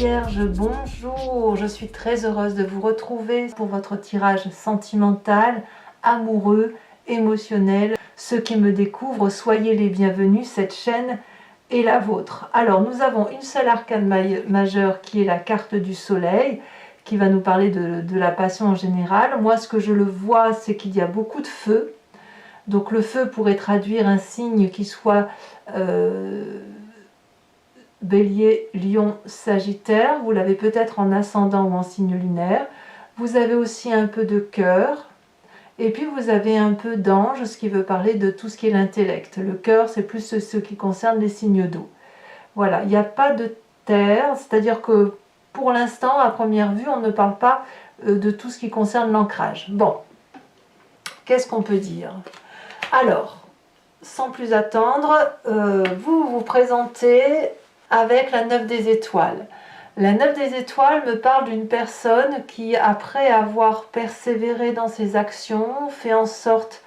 Vierges, bonjour, je suis très heureuse de vous retrouver pour votre tirage sentimental, amoureux, émotionnel. Ceux qui me découvrent, soyez les bienvenus, cette chaîne est la vôtre. Alors nous avons une seule arcane majeure qui est la carte du soleil, qui va nous parler de la passion en général. Moi ce que je le vois, c'est qu'il y a beaucoup de feu. Donc le feu pourrait traduire un signe qui soit Bélier, Lion, Sagittaire. Vous l'avez peut-être en ascendant ou en signe lunaire. Vous avez aussi un peu de cœur. Et puis vous avez un peu d'ange, ce qui veut parler de tout ce qui est l'intellect. Le cœur, c'est plus ce qui concerne les signes d'eau. Voilà, il n'y a pas de terre, c'est-à-dire que pour l'instant, à première vue, on ne parle pas de tout ce qui concerne l'ancrage. Bon, qu'est-ce qu'on peut dire? Alors, sans plus attendre, vous vous présentez avec la 9 des étoiles. La 9 des étoiles me parle d'une personne qui, après avoir persévéré dans ses actions, fait en sorte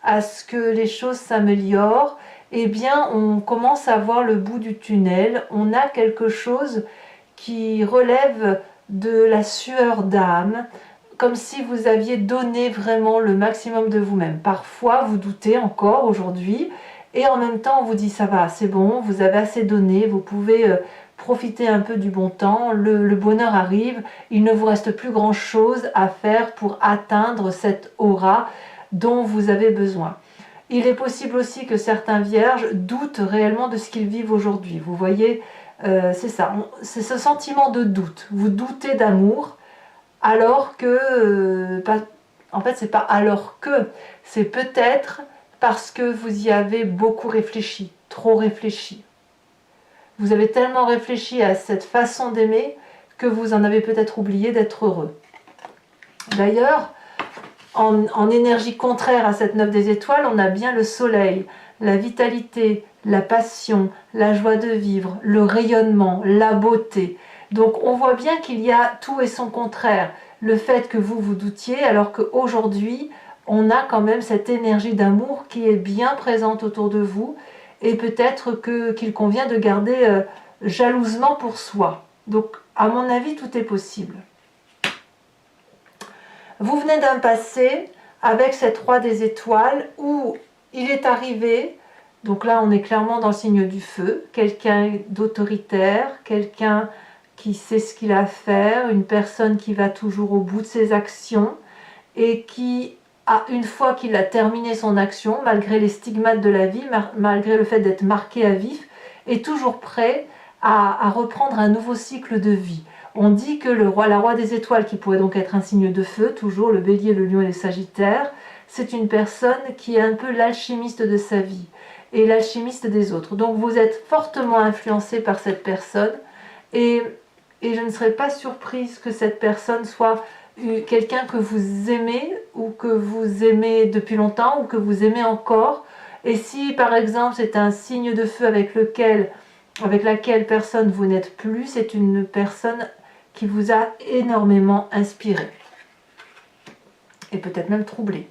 à ce que les choses s'améliorent, eh bien on commence à voir le bout du tunnel. On a quelque chose qui relève de la sueur d'âme, comme si vous aviez donné vraiment le maximum de vous-même. Parfois vous doutez encore aujourd'hui, et en même temps on vous dit ça va, c'est bon, vous avez assez donné, vous pouvez profiter un peu du bon temps, le bonheur arrive, il ne vous reste plus grand chose à faire pour atteindre cette aura dont vous avez besoin. Il est possible aussi que certains vierges doutent réellement de ce qu'ils vivent aujourd'hui. Vous voyez, c'est ça, c'est ce sentiment de doute. Vous doutez d'amour alors que, en fait c'est pas alors que, c'est peut-être parce que vous y avez beaucoup réfléchi, trop réfléchi. Vous avez tellement réfléchi à cette façon d'aimer que vous en avez peut-être oublié d'être heureux. D'ailleurs, en énergie contraire à cette 9 des étoiles, on a bien le soleil, la vitalité, la passion, la joie de vivre, le rayonnement, la beauté. Donc on voit bien qu'il y a tout et son contraire. Le fait que vous vous doutiez, alors qu'aujourd'hui, on a quand même cette énergie d'amour qui est bien présente autour de vous, et peut-être qu'il convient de garder jalousement pour soi. Donc à mon avis, tout est possible. Vous venez d'un passé avec cette roi des étoiles où il est arrivé, donc là on est clairement dans le signe du feu, quelqu'un d'autoritaire, quelqu'un qui sait ce qu'il a à faire, une personne qui va toujours au bout de ses actions et qui, une fois qu'il a terminé son action, malgré les stigmates de la vie, malgré le fait d'être marqué à vif, est toujours prêt à reprendre un nouveau cycle de vie. On dit que la roi des étoiles, qui pourrait donc être un signe de feu, toujours le bélier, le lion et les sagittaires, c'est une personne qui est un peu l'alchimiste de sa vie et l'alchimiste des autres. Donc vous êtes fortement influencé par cette personne et je ne serais pas surprise que cette personne soit quelqu'un que vous aimez ou que vous aimez depuis longtemps ou que vous aimez encore. Et si par exemple c'est un signe de feu avec laquelle personne vous n'êtes plus, c'est une personne qui vous a énormément inspiré et peut-être même troublé.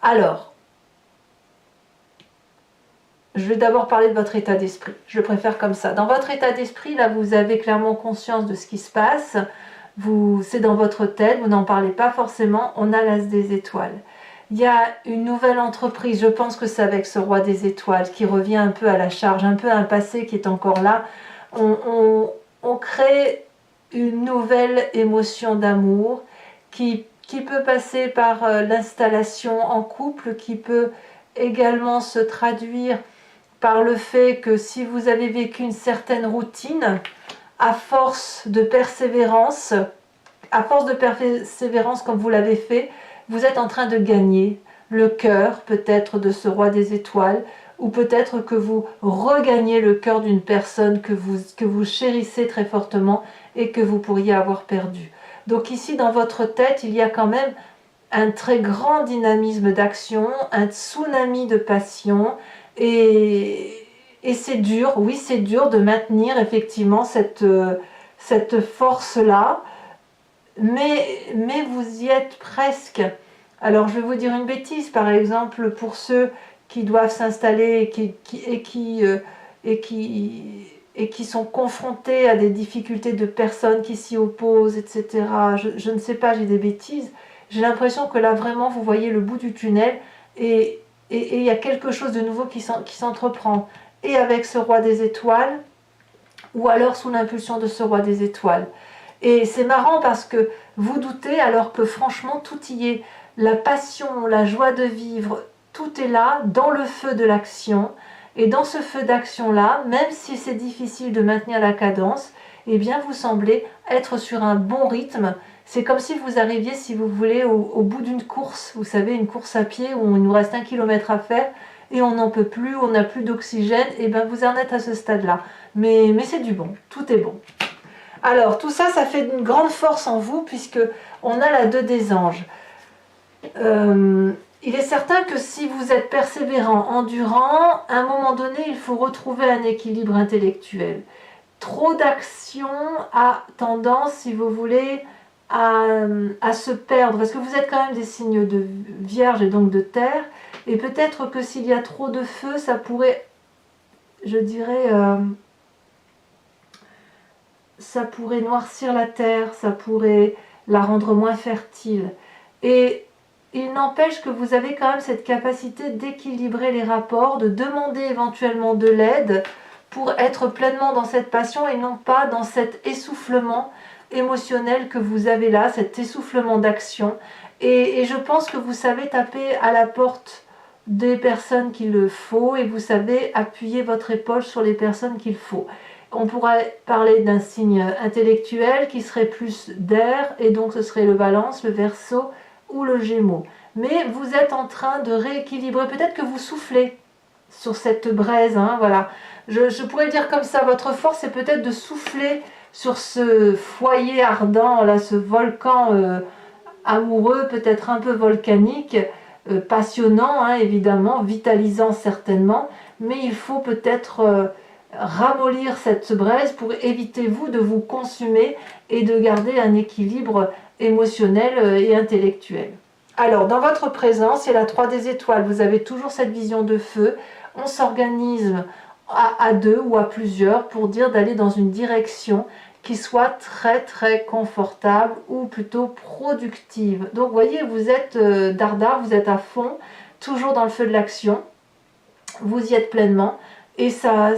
Alors, je vais d'abord parler de votre état d'esprit. Je le préfère comme ça. Dans votre état d'esprit, là, vous avez clairement conscience de ce qui se passe. C'est dans votre tête, vous n'en parlez pas forcément. On a l'as des étoiles. Il y a une nouvelle entreprise, je pense que c'est avec ce roi des étoiles qui revient un peu à la charge, un peu à un passé qui est encore là. On crée une nouvelle émotion d'amour qui peut passer par l'installation en couple, qui peut également se traduire par le fait que si vous avez vécu une certaine routine, à force de persévérance comme vous l'avez fait, vous êtes en train de gagner le cœur peut-être de ce roi des étoiles, ou peut-être que vous regagnez le cœur d'une personne que vous chérissez très fortement et que vous pourriez avoir perdu. Donc ici dans votre tête, il y a quand même un très grand dynamisme d'action, un tsunami de passion, et c'est dur, oui c'est dur de maintenir effectivement cette force-là, mais vous y êtes presque. Alors je vais vous dire une bêtise, par exemple pour ceux qui doivent s'installer et qui et qui sont confrontés à des difficultés de personnes qui s'y opposent, etc. Je ne sais pas, j'ai des bêtises. J'ai l'impression que là, vraiment, vous voyez le bout du tunnel et il y a quelque chose de nouveau qui s'entreprend. Et avec ce roi des étoiles, ou alors sous l'impulsion de ce roi des étoiles. Et c'est marrant parce que vous doutez alors que franchement, tout y est. La passion, la joie de vivre, tout est là, dans le feu de l'action. Et dans ce feu d'action-là, même si c'est difficile de maintenir la cadence, eh bien vous semblez être sur un bon rythme. C'est comme si vous arriviez, si vous voulez, au bout d'une course. Vous savez, une course à pied où il nous reste 1 kilomètre à faire et on n'en peut plus, on n'a plus d'oxygène. Et bien vous en êtes à ce stade-là. Mais c'est du bon, tout est bon. Alors tout ça, ça fait une grande force en vous puisque on a la 2 des anges. Il est certain que si vous êtes persévérant, endurant, à un moment donné, il faut retrouver un équilibre intellectuel. Trop d'action a tendance, si vous voulez, à se perdre, parce que vous êtes quand même des signes de Vierge et donc de Terre, et peut-être que s'il y a trop de feu, ça pourrait, je dirais, ça pourrait noircir la Terre, ça pourrait la rendre moins fertile. Et il n'empêche que vous avez quand même cette capacité d'équilibrer les rapports, de demander éventuellement de l'aide pour être pleinement dans cette passion et non pas dans cet essoufflement émotionnel que vous avez là, cet essoufflement d'action. Et je pense que vous savez taper à la porte des personnes qu'il le faut et vous savez appuyer votre épaule sur les personnes qu'il faut. On pourrait parler d'un signe intellectuel qui serait plus d'air et donc ce serait le Balance, le Verseau ou le Gémeaux. Mais vous êtes en train de rééquilibrer, peut-être que vous soufflez sur cette braise, hein, voilà. Je pourrais dire comme ça, votre force c'est peut-être de souffler sur ce foyer ardent, là, ce volcan amoureux, peut-être un peu volcanique, passionnant, hein, évidemment, vitalisant certainement, mais il faut peut-être ramollir cette braise pour éviter vous de vous consumer et de garder un équilibre émotionnel et intellectuel. Alors, dans votre présence, il y a la 3 des étoiles, vous avez toujours cette vision de feu, on s'organise à 2 ou à plusieurs pour dire d'aller dans une direction qui soit très très confortable ou plutôt productive. Donc, vous voyez, vous êtes dardard, vous êtes à fond, toujours dans le feu de l'action, vous y êtes pleinement. Et ça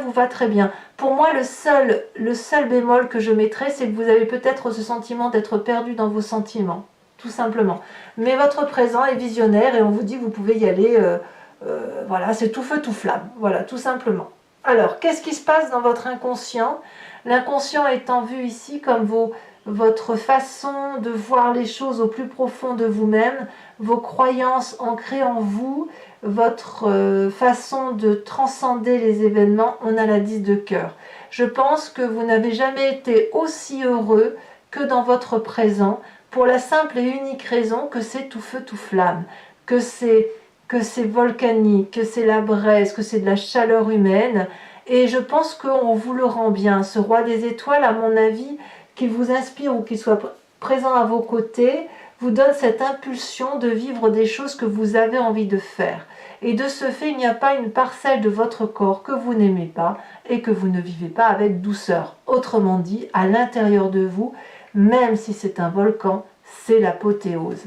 vous va très bien. Pour moi, le seul bémol que je mettrais, c'est que vous avez peut-être ce sentiment d'être perdu dans vos sentiments, tout simplement. Mais votre présent est visionnaire et on vous dit que vous pouvez y aller, voilà, c'est tout feu, tout flamme, voilà, tout simplement. Alors, qu'est-ce qui se passe dans votre inconscient? L'inconscient étant vu ici comme votre façon de voir les choses au plus profond de vous-même, vos croyances ancrées en vous, votre façon de transcender les événements. On a la 10 de cœur. Je pense que vous n'avez jamais été aussi heureux que dans votre présent, pour la simple et unique raison que c'est tout feu, tout flamme, que c'est volcanique, que c'est la braise, que c'est de la chaleur humaine. Et je pense qu'on vous le rend bien. Ce roi des étoiles, à mon avis, qu'il vous inspire ou qu'il soit présent à vos côtés, vous donne cette impulsion de vivre des choses que vous avez envie de faire. Et de ce fait, il n'y a pas une parcelle de votre corps que vous n'aimez pas et que vous ne vivez pas avec douceur. Autrement dit, à l'intérieur de vous, même si c'est un volcan, c'est l'apothéose.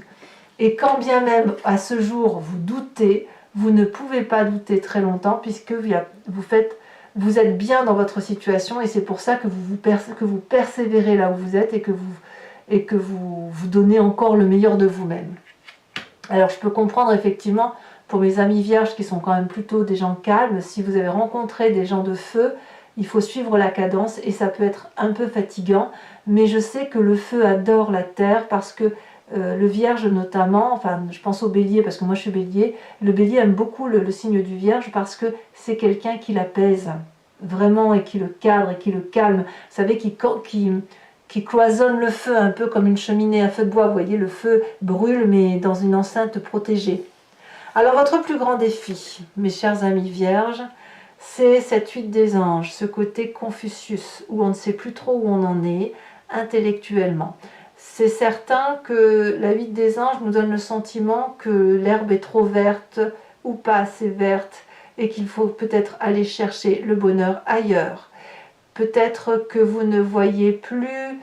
Et quand bien même à ce jour vous doutez, vous ne pouvez pas douter très longtemps puisque vous êtes bien dans votre situation et c'est pour ça que vous persévérez là où vous êtes et que vous donnez encore le meilleur de vous-même. Alors je peux comprendre effectivement pour mes amis vierges qui sont quand même plutôt des gens calmes, si vous avez rencontré des gens de feu, il faut suivre la cadence et ça peut être un peu fatigant, mais je sais que le feu adore la terre parce que le vierge notamment, enfin je pense au bélier parce que moi je suis bélier, le bélier aime beaucoup le signe du vierge parce que c'est quelqu'un qui l'apaise vraiment et qui le cadre et qui le calme, vous savez, qui cloisonne le feu un peu comme une cheminée à feu de bois, vous voyez, le feu brûle mais dans une enceinte protégée. Alors votre plus grand défi, mes chers amis vierges, c'est cette 8 des anges, ce côté Confucius, où on ne sait plus trop où on en est intellectuellement. C'est certain que la 8 des anges nous donne le sentiment que l'herbe est trop verte ou pas assez verte et qu'il faut peut-être aller chercher le bonheur ailleurs. peut-être que vous ne voyez plus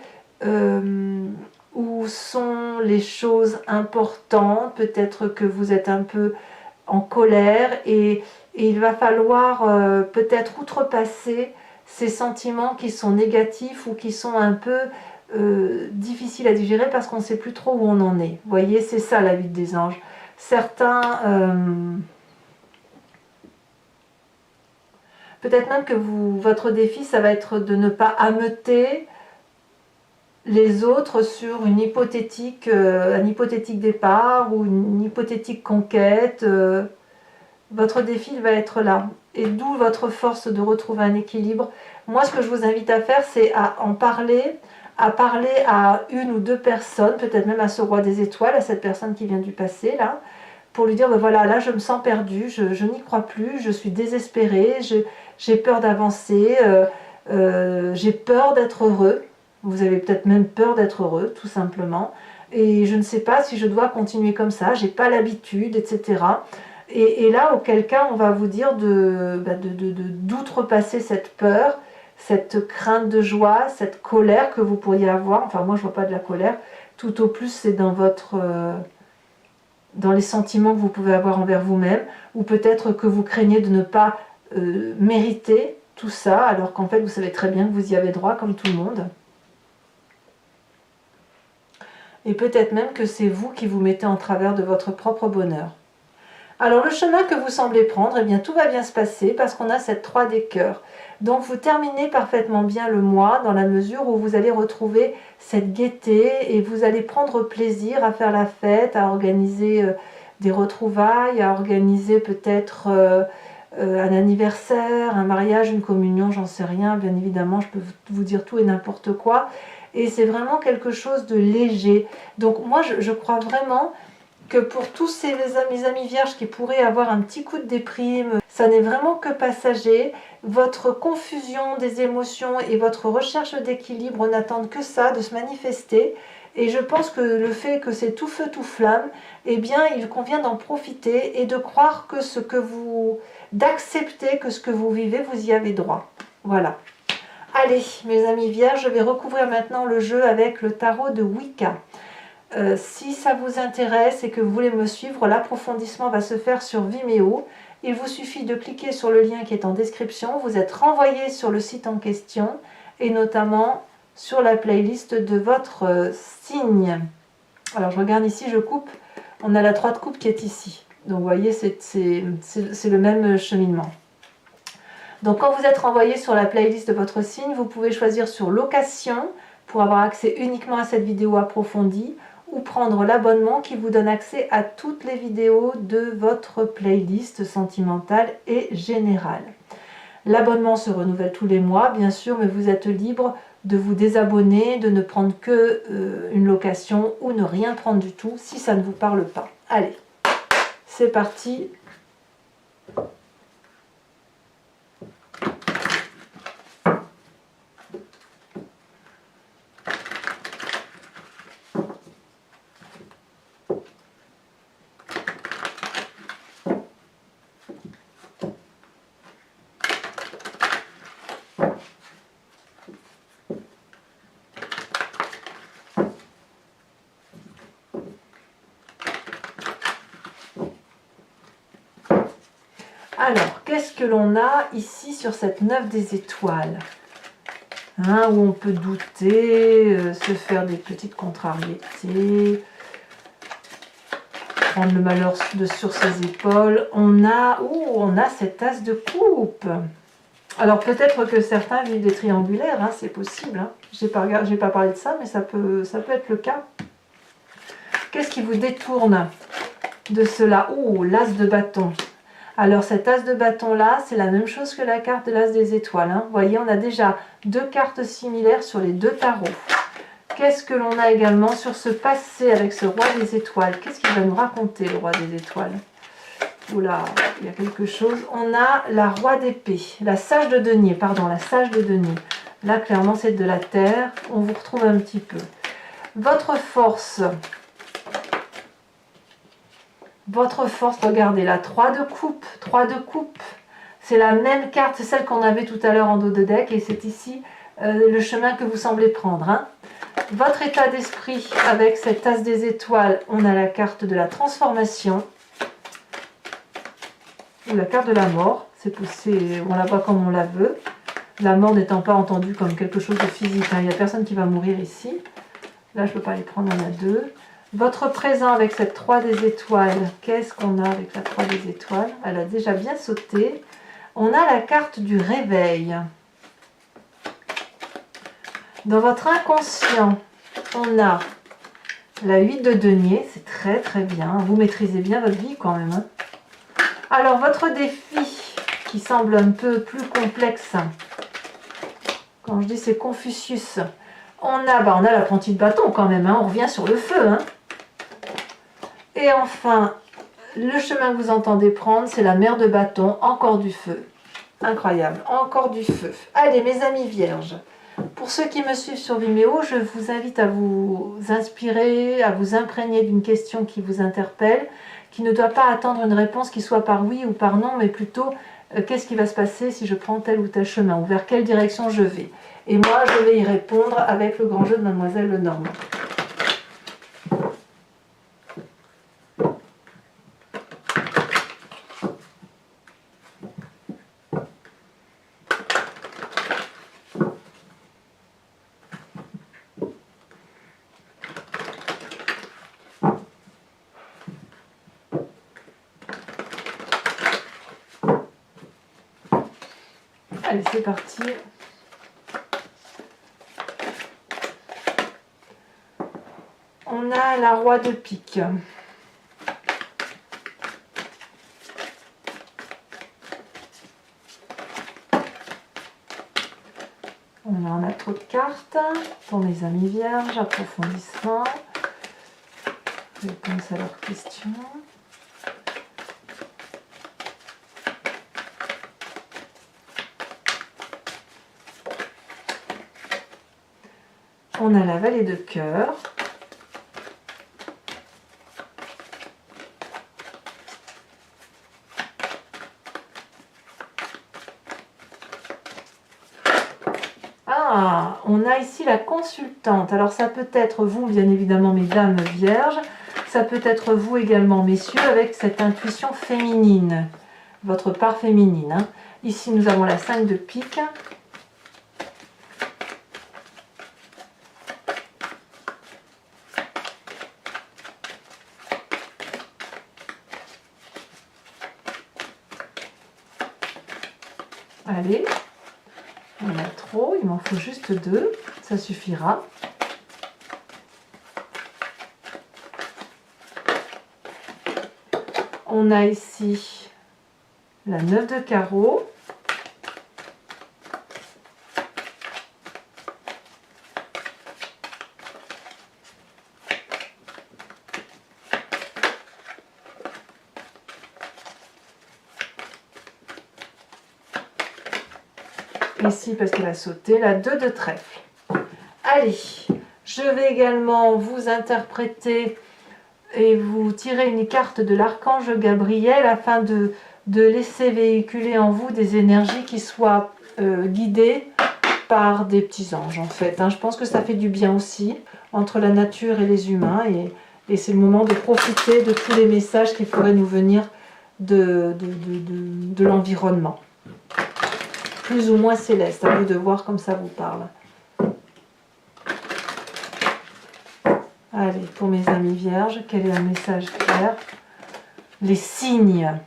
où sont les choses importantes, peut-être que vous êtes un peu en colère et il va falloir peut-être outrepasser ces sentiments qui sont négatifs ou qui sont un peu difficiles à digérer parce qu'on ne sait plus trop où on en est. Vous voyez, c'est ça la vie des anges. Certains... peut-être même que votre défi, ça va être de ne pas ameuter les autres sur une hypothétique, un hypothétique départ ou une hypothétique conquête. Votre défi va être là. Et d'où votre force de retrouver un équilibre. Moi, ce que je vous invite à faire, c'est à en parler, à une ou deux personnes, peut-être même à ce roi des étoiles, à cette personne qui vient du passé, là, pour lui dire, ben voilà, là, je me sens perdue, je n'y crois plus, je suis désespérée, j'ai peur d'avancer, j'ai peur d'être heureux. Vous avez peut-être même peur d'être heureux, tout simplement. Et je ne sais pas si je dois continuer comme ça, j'ai pas l'habitude, etc. Et là, auquel cas, on va vous dire d'outrepasser cette peur, cette crainte de joie, cette colère que vous pourriez avoir. Enfin, moi, je ne vois pas de la colère. Tout au plus, c'est dans dans les sentiments que vous pouvez avoir envers vous-même, ou peut-être que vous craignez de ne pas mériter tout ça, alors qu'en fait, vous savez très bien que vous y avez droit, comme tout le monde. Et peut-être même que c'est vous qui vous mettez en travers de votre propre bonheur. Alors le chemin que vous semblez prendre, eh bien tout va bien se passer parce qu'on a cette 3 des cœurs. Donc vous terminez parfaitement bien le mois dans la mesure où vous allez retrouver cette gaieté et vous allez prendre plaisir à faire la fête, à organiser des retrouvailles, à organiser peut-être un anniversaire, un mariage, une communion, j'en sais rien, bien évidemment je peux vous dire tout et n'importe quoi. Et c'est vraiment quelque chose de léger. Donc moi je crois vraiment que pour tous mes amis vierges qui pourraient avoir un petit coup de déprime, ça n'est vraiment que passager. Votre confusion des émotions et votre recherche d'équilibre n'attendent que ça, de se manifester. Et je pense que le fait que c'est tout feu, tout flamme, eh bien, il convient d'en profiter et de croire que d'accepter que ce que vous vivez, vous y avez droit. Voilà. Allez, mes amis vierges, je vais recouvrir maintenant le jeu avec le tarot de Wicca. Si ça vous intéresse et que vous voulez me suivre, l'approfondissement va se faire sur Vimeo. Il vous suffit de cliquer sur le lien qui est en description. Vous êtes renvoyé sur le site en question et notamment sur la playlist de votre signe. Alors je regarde ici, je coupe. On a la 3 de coupe qui est ici. Donc vous voyez, c'est le même cheminement. Donc quand vous êtes renvoyé sur la playlist de votre signe, vous pouvez choisir sur location pour avoir accès uniquement à cette vidéo approfondie ou prendre l'abonnement qui vous donne accès à toutes les vidéos de votre playlist sentimentale et générale. L'abonnement se renouvelle tous les mois, bien sûr, mais vous êtes libre de vous désabonner, de ne prendre que une location ou ne rien prendre du tout si ça ne vous parle pas. Allez, c'est parti. Alors, qu'est-ce que l'on a ici sur cette 9 des étoiles, hein, où on peut douter, se faire des petites contrariétés, prendre le malheur sur ses épaules. On a cet as de coupe. Alors peut-être que certains vivent des triangulaires, hein, c'est possible. Hein. J'ai pas parlé de ça, mais ça peut être le cas. Qu'est-ce qui vous détourne de cela? Oh, l'as de bâton. Alors cet as de bâton là, c'est la même chose que la carte de l'as des étoiles. Hein. Vous voyez, on a déjà 2 cartes similaires sur les 2 tarots. Qu'est-ce que l'on a également sur ce passé avec ce roi des étoiles? Qu'est-ce qu'il va nous raconter, le roi des étoiles? Oula, il y a quelque chose. On a la roi d'épée, la sage de denier, pardon, la sage de denier. Là, clairement, c'est de la terre. On vous retrouve un petit peu. Votre force, regardez, la 3 de coupe, 3 de coupe. C'est la même carte, c'est celle qu'on avait tout à l'heure en dos de deck, et c'est ici le chemin que vous semblez prendre. Hein. Votre état d'esprit avec cette as des étoiles, on a la carte de la transformation, ou la carte de la mort, on la voit comme on la veut. La mort n'étant pas entendue comme quelque chose de physique, hein. Il n'y a personne qui va mourir ici. Là, je ne peux pas les prendre, on a deux. Votre présent avec cette 3 des étoiles, qu'est-ce qu'on a avec la 3 des étoiles? Elle a déjà bien sauté. On a la carte du réveil. Dans votre inconscient, on a la 8 de denier, c'est très très bien. Vous maîtrisez bien votre vie quand même. Hein. Alors, votre défi qui semble un peu plus complexe, quand je dis c'est Confucius, on a l'apprenti de bâton quand même, hein. On revient sur le feu. Hein. Et enfin, le chemin que vous entendez prendre, c'est la mer de bâton, encore du feu. Incroyable, encore du feu. Allez, mes amis vierges, pour ceux qui me suivent sur Vimeo, je vous invite à vous inspirer, à vous imprégner d'une question qui vous interpelle, qui ne doit pas attendre une réponse qui soit par oui ou par non, mais plutôt qu'est-ce qui va se passer si je prends tel ou tel chemin, ou vers quelle direction je vais. Et moi, je vais y répondre avec le grand jeu de Mademoiselle Lenormand. Allez, c'est parti. On a la roi de pique. On a trop de cartes. Pour mes amis vierges, approfondissement. Réponse à leurs questions. On a la vallée de cœur. Ah, on a ici la consultante. Alors ça peut être vous, bien évidemment, mesdames vierges. Ça peut être vous également, messieurs, avec cette intuition féminine. Votre part féminine. Hein. Ici, nous avons la 5 de pique. Allez, il y en a trop, il m'en faut juste 2, ça suffira. On a ici la 9 de carreau. Ici, parce qu'elle a sauté, la 2 de trèfle. Allez, je vais également vous interpréter et vous tirer une carte de l'archange Gabriel afin de laisser véhiculer en vous des énergies qui soient guidées par des petits anges en fait. Hein. Je pense que ça fait du bien aussi entre la nature et les humains et c'est le moment de profiter de tous les messages qui pourraient nous venir de l'environnement. Plus ou moins céleste, à vous de voir comme ça vous parle. Allez, pour mes amis vierges, quel est un message clair? Les signes.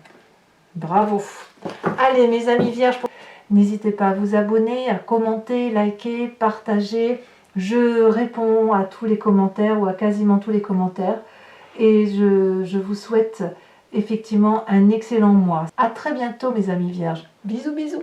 Bravo. Allez, mes amis vierges, n'hésitez pas à vous abonner, à commenter, liker, partager. Je réponds à tous les commentaires ou à quasiment tous les commentaires. Et je vous souhaite effectivement un excellent mois. À très bientôt, mes amis vierges. Bisous, bisous.